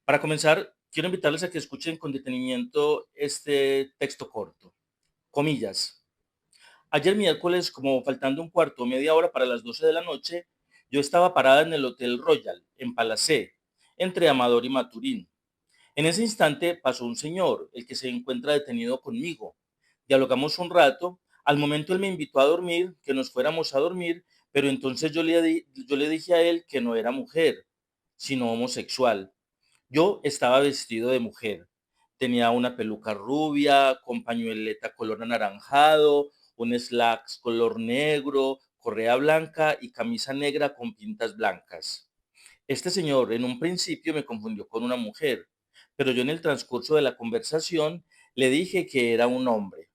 Para comenzar, quiero invitarles a que escuchen con detenimiento este texto corto. Comillas. Ayer miércoles, como faltando un cuarto o media hora para las 12 de la noche, yo estaba parada en el Hotel Royal, en Palacé, entre Amador y Maturín. En ese instante pasó un señor, el que se encuentra detenido conmigo. Dialogamos un rato. Al momento él me invitó a dormir, que nos fuéramos a dormir, pero entonces yo le dije a él que no era mujer, sino homosexual. Yo estaba vestido de mujer. Tenía una peluca rubia, con pañueleta color anaranjado, un slacks color negro, correa blanca y camisa negra con pintas blancas. Este señor en un principio me confundió con una mujer, pero yo en el transcurso de la conversación le dije que era un hombre.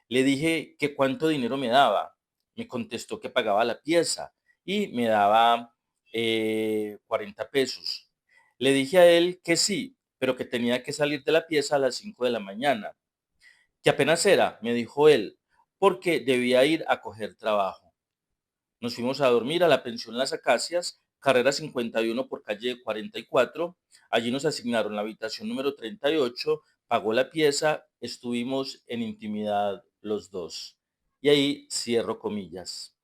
Le dije que cuánto dinero me daba. Me contestó que pagaba la pieza y me daba 40 pesos. Le dije a él que sí, pero que tenía que salir de la pieza a las 5 de la mañana. Que apenas era, me dijo él, porque debía ir a coger trabajo. Nos fuimos a dormir a la pensión Las Acacias, carrera 51 por calle 44. Allí nos asignaron la habitación número 38, pagó la pieza, estuvimos en intimidad los dos. Y ahí cierro comillas.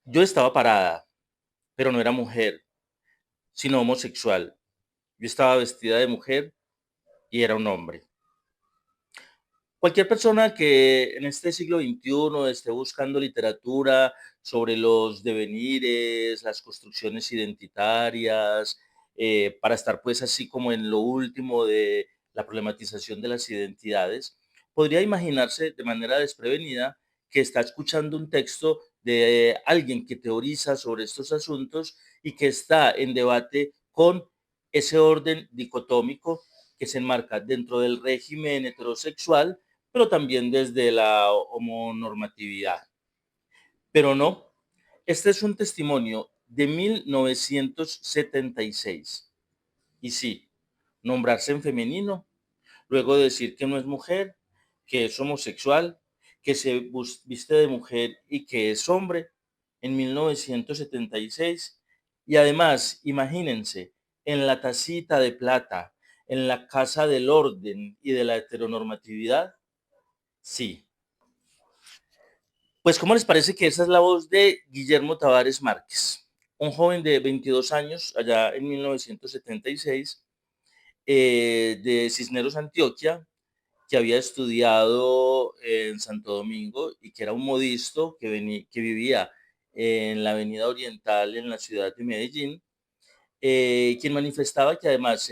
Yo estaba parada, pero no era mujer, sino homosexual. Yo estaba vestida de mujer y era un hombre. Cualquier persona que en este siglo XXI esté buscando literatura sobre los devenires, las construcciones identitarias, para estar pues así como en lo último de la problematización de las identidades, podría imaginarse de manera desprevenida que está escuchando un texto de alguien que teoriza sobre estos asuntos y que está en debate con ese orden dicotómico que se enmarca dentro del régimen heterosexual, pero también desde la homonormatividad. Pero no, este es un testimonio de 1976. Y sí, nombrarse en femenino, luego decir que no es mujer, que es homosexual, que se viste de mujer y que es hombre en 1976. Y además, imagínense, en la tacita de plata, en la casa del orden y de la heteronormatividad, sí. Pues, ¿cómo les parece que esa es la voz de Guillermo Tavares Márquez? Un joven de 22 años, allá en 1976, de Cisneros, Antioquia, que había estudiado en Santo Domingo y que era un modisto que vivía en la Avenida Oriental en la ciudad de Medellín, quien manifestaba que además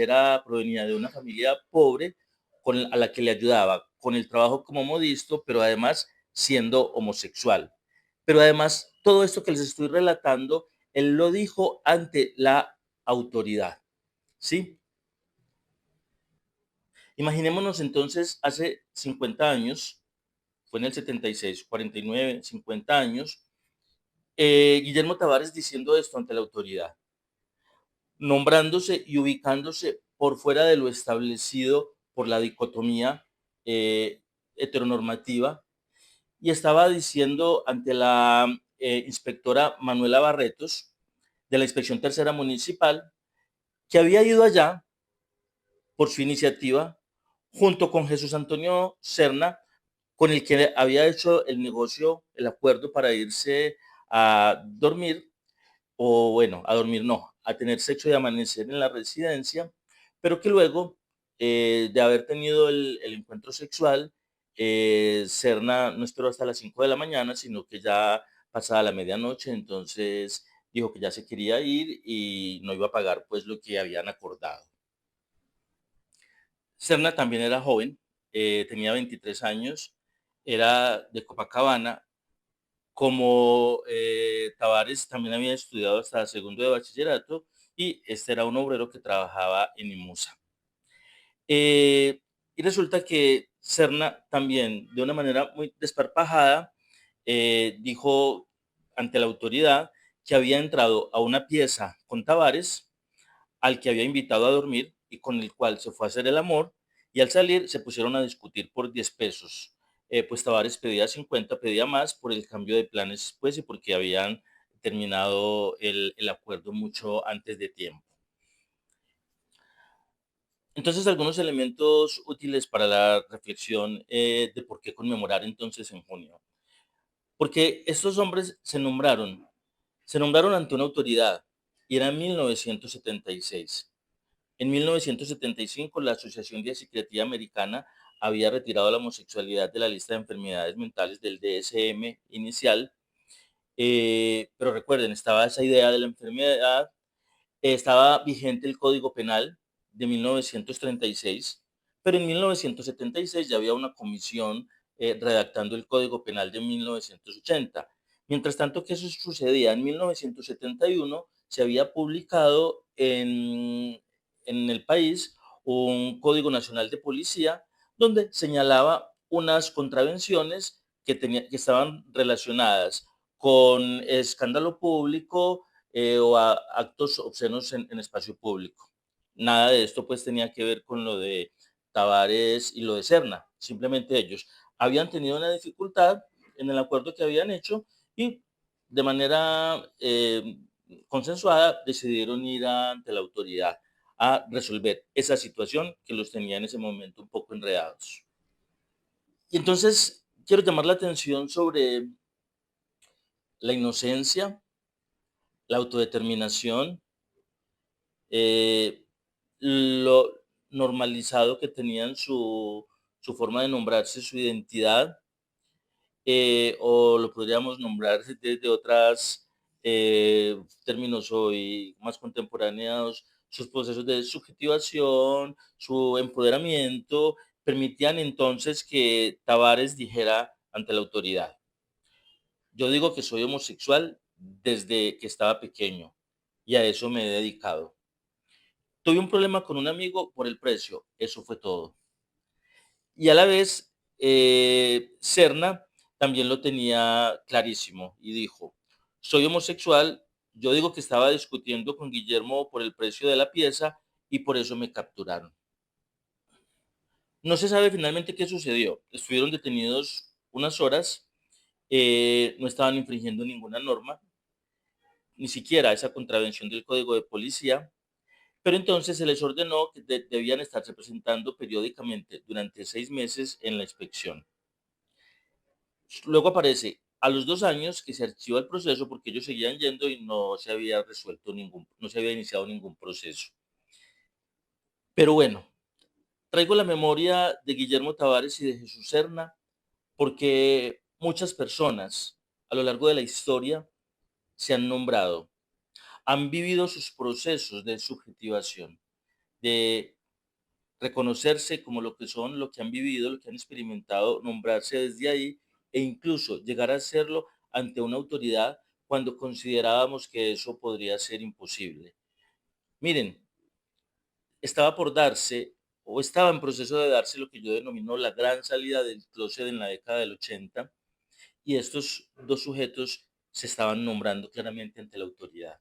provenía de una familia pobre a la que le ayudaba con el trabajo como modisto, pero además siendo homosexual. Pero además, todo esto que les estoy relatando, él lo dijo ante la autoridad, ¿sí? Imaginémonos entonces hace 50 años, fue en el 76, 49, 50 años, Guillermo Tavares diciendo esto ante la autoridad, nombrándose y ubicándose por fuera de lo establecido por la dicotomía heteronormativa, y estaba diciendo ante la inspectora Manuela Barretos de la Inspección Tercera Municipal que había ido allá por su iniciativa junto con Jesús Antonio Serna, con el que había hecho el negocio, el acuerdo para irse a dormir, o bueno, a dormir no, a tener sexo y amanecer en la residencia, pero que luego de haber tenido el encuentro sexual, Serna no esperó hasta las 5 de la mañana, sino que ya pasada la medianoche, entonces dijo que ya se quería ir y no iba a pagar pues lo que habían acordado. Serna también era joven, tenía 23 años, era de Copacabana. Como Tavares también había estudiado hasta segundo de bachillerato y este era un obrero que trabajaba en IMUSA. Eh, y resulta que Serna también, de una manera muy desparpajada, dijo ante la autoridad que había entrado a una pieza con Tavares, al que había invitado a dormir y con el cual se fue a hacer el amor, y al salir se pusieron a discutir por 10 pesos. Pues Tavares pedía 50, pedía más por el cambio de planes, pues, y porque habían terminado el acuerdo mucho antes de tiempo. Entonces, algunos elementos útiles para la reflexión de por qué conmemorar entonces en junio. Porque estos hombres se nombraron ante una autoridad y era en 1976. En 1975, la Asociación de Psiquiatría Americana había retirado la homosexualidad de la lista de enfermedades mentales del DSM inicial, pero recuerden, estaba esa idea de la enfermedad, estaba vigente el Código Penal de 1936, pero en 1976 ya había una comisión redactando el Código Penal de 1980. Mientras tanto que eso sucedía en 1971, se había publicado en el país un Código Nacional de Policía donde señalaba unas contravenciones que estaban relacionadas con escándalo público, o a actos obscenos en espacio público. Nada de esto pues tenía que ver con lo de Tavares y lo de Serna. Simplemente ellos habían tenido una dificultad en el acuerdo que habían hecho y de manera consensuada decidieron ir ante la autoridad a resolver esa situación que los tenía en ese momento un poco enredados. Y entonces quiero llamar la atención sobre la inocencia, la autodeterminación, eh, lo normalizado que tenían su forma de nombrarse, su identidad, o lo podríamos nombrar desde otras términos hoy más contemporáneos, sus procesos de subjetivación, su empoderamiento, permitían entonces que Tavares dijera ante la autoridad: yo digo que soy homosexual desde que estaba pequeño y a eso me he dedicado. Tuve un problema con un amigo por el precio, eso fue todo. Y a la vez, Serna también lo tenía clarísimo y dijo: soy homosexual, yo digo que estaba discutiendo con Guillermo por el precio de la pieza y por eso me capturaron. No se sabe finalmente qué sucedió. Estuvieron detenidos unas horas, no estaban infringiendo ninguna norma, ni siquiera esa contravención del código de policía. Pero entonces se les ordenó que debían estarse presentando periódicamente durante 6 meses en la inspección. Luego aparece a los 2 años que se archiva el proceso porque ellos seguían yendo y no se había resuelto no se había iniciado ningún proceso. Pero bueno, traigo la memoria de Guillermo Tavares y de Jesús Serna porque muchas personas a lo largo de la historia se han nombrado, han vivido sus procesos de subjetivación, de reconocerse como lo que son, lo que han vivido, lo que han experimentado, nombrarse desde ahí e incluso llegar a hacerlo ante una autoridad cuando considerábamos que eso podría ser imposible. Miren, estaba por darse o estaba en proceso de darse lo que yo denomino la gran salida del closet en la década del 80 y estos dos sujetos se estaban nombrando claramente ante la autoridad.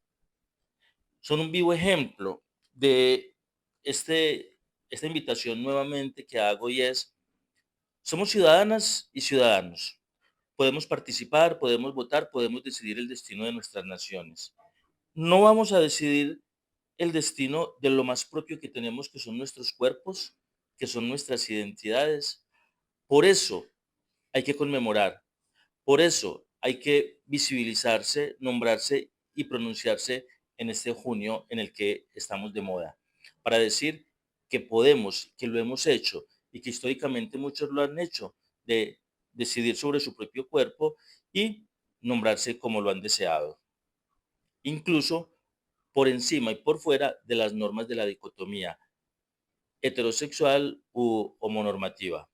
Son un vivo ejemplo de esta invitación nuevamente que hago y es: somos ciudadanas y ciudadanos. Podemos participar, podemos votar, podemos decidir el destino de nuestras naciones. No vamos a decidir el destino de lo más propio que tenemos, que son nuestros cuerpos, que son nuestras identidades. Por eso hay que conmemorar, por eso hay que visibilizarse, nombrarse y pronunciarse en este junio en el que estamos de moda, para decir que podemos, que lo hemos hecho y que históricamente muchos lo han hecho, de decidir sobre su propio cuerpo y nombrarse como lo han deseado, incluso por encima y por fuera de las normas de la dicotomía heterosexual u homonormativa.